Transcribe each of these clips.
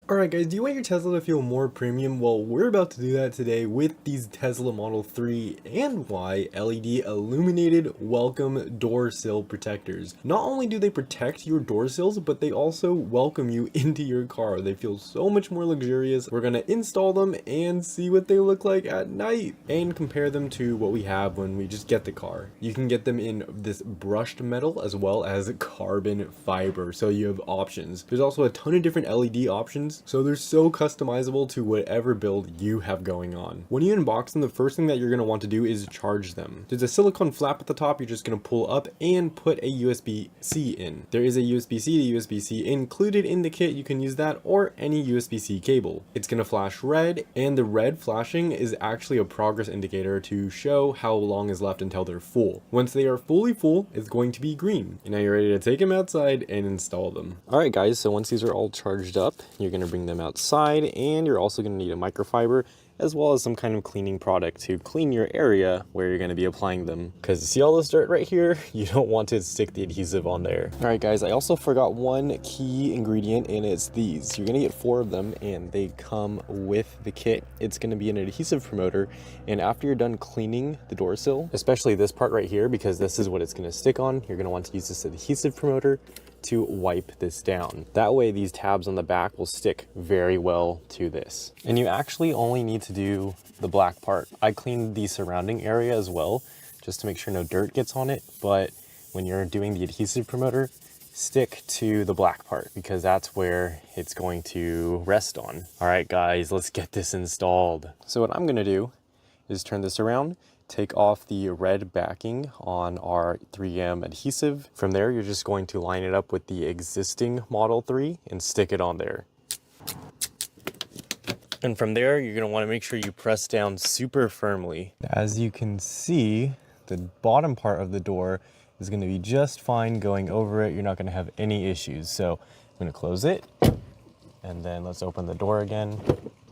Alright guys, do you want your Tesla to feel more premium? Well, we're about to do that today with these Tesla Model 3 and Y LED illuminated welcome door sill protectors. Not only do they protect your door sills, but they also welcome you into your car. They feel so much more luxurious. We're gonna install them and see what they look like at night and compare them to what we have when we just get the car. You can get them in this brushed metal as well as carbon fiber, so you have options. There's also a ton of different LED options, so they're so customizable to whatever build you have going on. When you unbox them, the first thing that you're going to want to do is charge them. There's a silicone flap at the top you're just going to pull up and put a USB-C in. There is a USB-C to USB-C included in the kit. You can use that or any USB-C cable. It's going to flash red, and the red flashing is actually a progress indicator to show how long is left until they're full. Once they are fully full, it's going to be green. And now you're ready to take them outside and install them. Alright guys, so once these are all charged up, you're going to bring them outside, and you're also going to need a microfiber as well as some kind of cleaning product to clean your area where you're going to be applying them, because see all this dirt right here, you don't want to stick the adhesive on there. All right guys, I also forgot one key ingredient, and it's these. You're going to get 4 of them and they come with the kit. It's going to be an adhesive promoter, and after you're done cleaning the door sill, especially this part right here, because this is what it's going to stick on, you're going to want to use this adhesive promoter to wipe this down. That way these tabs on the back will stick very well to this. And you actually only need to do the black part. I cleaned the surrounding area as well, just to make sure no dirt gets on it. But when you're doing the adhesive promoter, stick to the black part, because that's where it's going to rest on. All right guys, let's get this installed. So what I'm gonna do is turn this around, take off the red backing on our 3M adhesive. From there, you're just going to line it up with the existing Model 3 and stick it on there. And from there, you're gonna wanna make sure you press down super firmly. As you can see, the bottom part of the door is gonna be just fine going over it. You're not gonna have any issues. So I'm gonna close it, and then let's open the door again.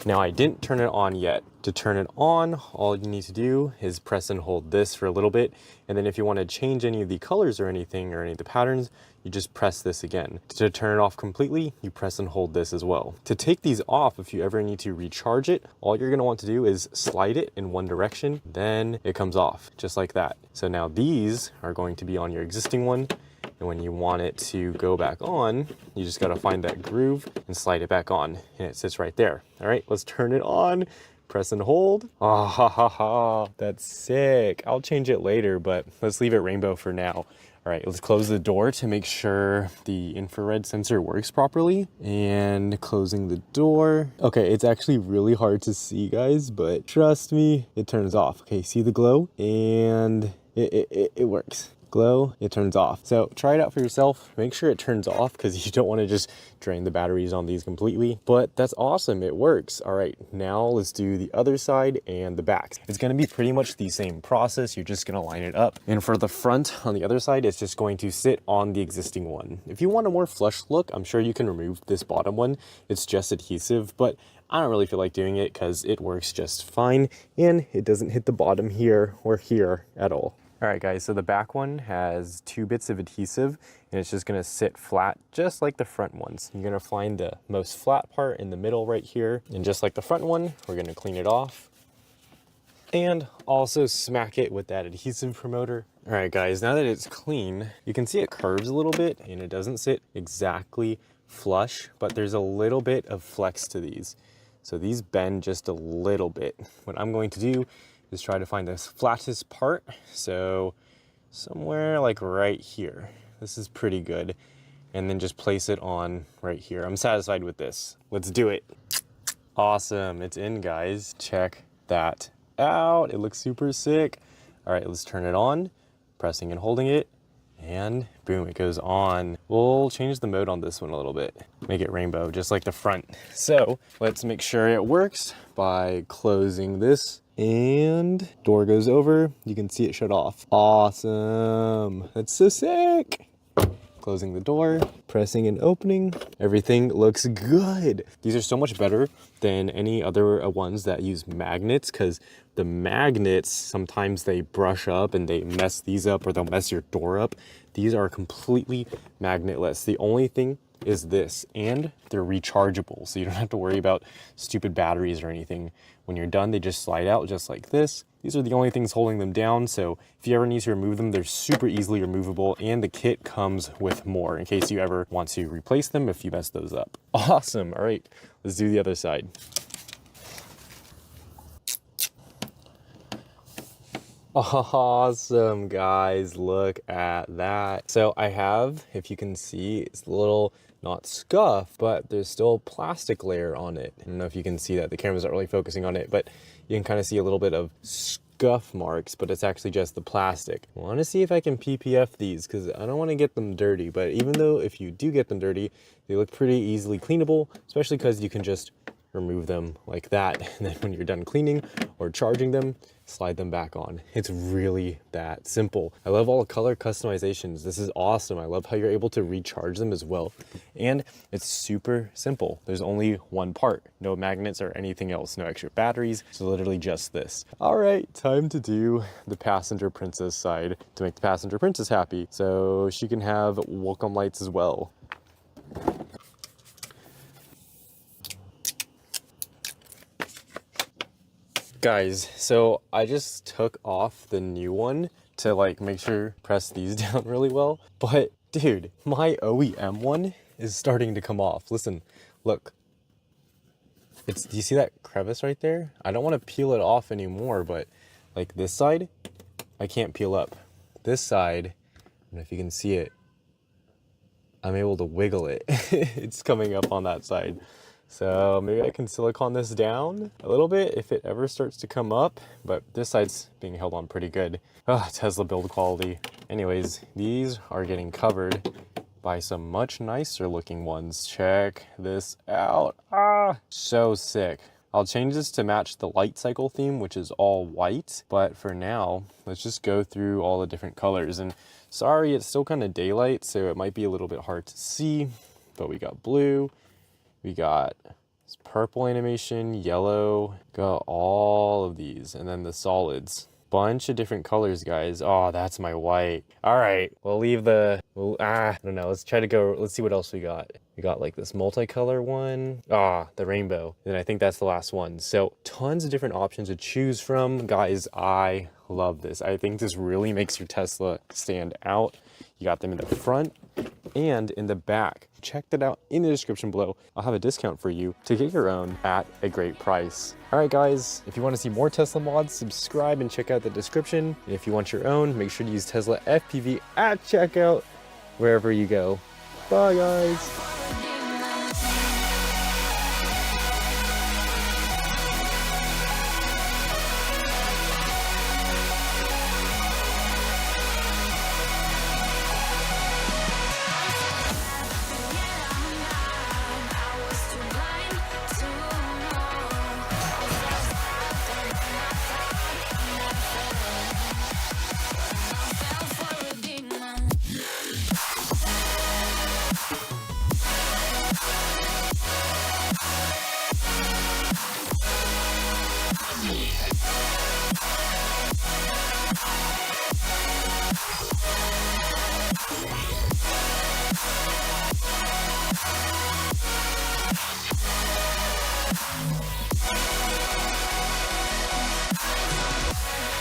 Now I didn't turn it on yet. To turn it on, all you need to do is press and hold this for a little bit. And then if you want to change any of the colors or anything or any of the patterns, you just press this again. To turn it off completely, you press and hold this as well. To take these off, if you ever need to recharge it, all you're going to want to do is slide it in one direction, then it comes off just like that. So now these are going to be on your existing one. And when you want it to go back on, you just got to find that groove and slide it back on, and it sits right there. All right, let's turn it on, press and hold. Ah, ha, ha, ha. That's sick. I'll change it later, but let's leave it rainbow for now. All right, let's close the door to make sure the infrared sensor works properly. And closing the door. Okay, it's actually really hard to see, guys, but trust me, it turns off. Okay, see the glow? And it works. Glow, it turns off. So try it out for yourself. Make sure it turns off, because you don't want to just drain the batteries on these completely. But that's awesome, it works. All right, now let's do the other side and the back. It's going to be pretty much the same process. You're just going to line it up. And for the front on the other side, it's just going to sit on the existing one. If you want a more flush look, I'm sure you can remove this bottom one. It's just adhesive, but I don't really feel like doing it because it works just fine and it doesn't hit the bottom here or here at all. All right guys, so the back one has 2 bits of adhesive, and it's just gonna sit flat just like the front ones. You're gonna find the most flat part in the middle right here, and just like the front one, we're gonna clean it off and also smack it with that adhesive promoter. All right guys, now that it's clean, you can see it curves a little bit and it doesn't sit exactly flush, but there's a little bit of flex to these. So these bend just a little bit. What I'm going to do is try to find this flattest part. So somewhere like right here. This is pretty good. And then just place it on right here. I'm satisfied with this. Let's do it. Awesome, it's in guys. Check that out. It looks super sick. All right, let's turn it on. Pressing and holding it. And boom, it goes on. We'll change the mode on this one a little bit. Make it rainbow, just like the front. So let's make sure it works by closing this, and door goes over. You can see it shut off. Awesome, that's so sick. Closing the door, pressing and opening, everything looks good. These are so much better than any other ones that use magnets, because the magnets, sometimes they brush up and they mess these up, or they'll mess your door up. These are completely magnetless. The only thing is this, and they're rechargeable, so you don't have to worry about stupid batteries or anything. When you're done, they just slide out just like this. These are the only things holding them down, so if you ever need to remove them, they're super easily removable, and the kit comes with more in case you ever want to replace them if you mess those up. Awesome. All right, let's do the other side. Awesome, guys, look at that. So I have, if you can see, it's a little, not scuff, but there's still a plastic layer on it. I don't know if you can see that, the camera's not really focusing on it, but you can kind of see a little bit of scuff marks, but it's actually just the plastic. I want to see if I can PPF these because I don't want to get them dirty, but even though if you do get them dirty, they look pretty easily cleanable, especially because you can just remove them like that, and then when you're done cleaning or charging them, slide them back on. It's really that simple. I love all the color customizations. This is awesome. I love how you're able to recharge them as well, and it's super simple. There's only one part, no magnets or anything else, no extra batteries, so literally just this. All right, time to do the passenger princess side to make the passenger princess happy, so she can have welcome lights as well. Guys, so I just took off the new one to like make sure press these down really well, but dude, my OEM one is starting to come off. Listen, look, do you see that crevice right there? I don't want to peel it off anymore, but like this side, I can't peel up. This side, I don't know if you can see it, I'm able to wiggle it. It's coming up on that side. So maybe I can silicone this down a little bit if it ever starts to come up, but this side's being held on pretty good. Oh, Tesla build quality. Anyways, these are getting covered by some much nicer looking ones. Check this out. Ah, so sick. I'll change this to match the light cycle theme, which is all white, but for now, let's just go through all the different colors. And sorry, it's still kind of daylight, so it might be a little bit hard to see, but we got blue, we got this purple animation, yellow, got all of these, and then the solids. Bunch of different colors, guys. Oh, that's my white. All right, we'll leave the, I don't know. Let's try to go, let's see what else we got. We got like this multicolor one. The rainbow. And I think that's the last one. So tons of different options to choose from. Guys, I love this. I think this really makes your Tesla stand out. You got them in the front and in the back. Check that out in the description below. I'll have a discount for you to get your own at a great price. All right, guys, if you want to see more Tesla mods, subscribe and check out the description. And if you want your own, make sure to use Tesla FPV at checkout wherever you go. Bye, guys.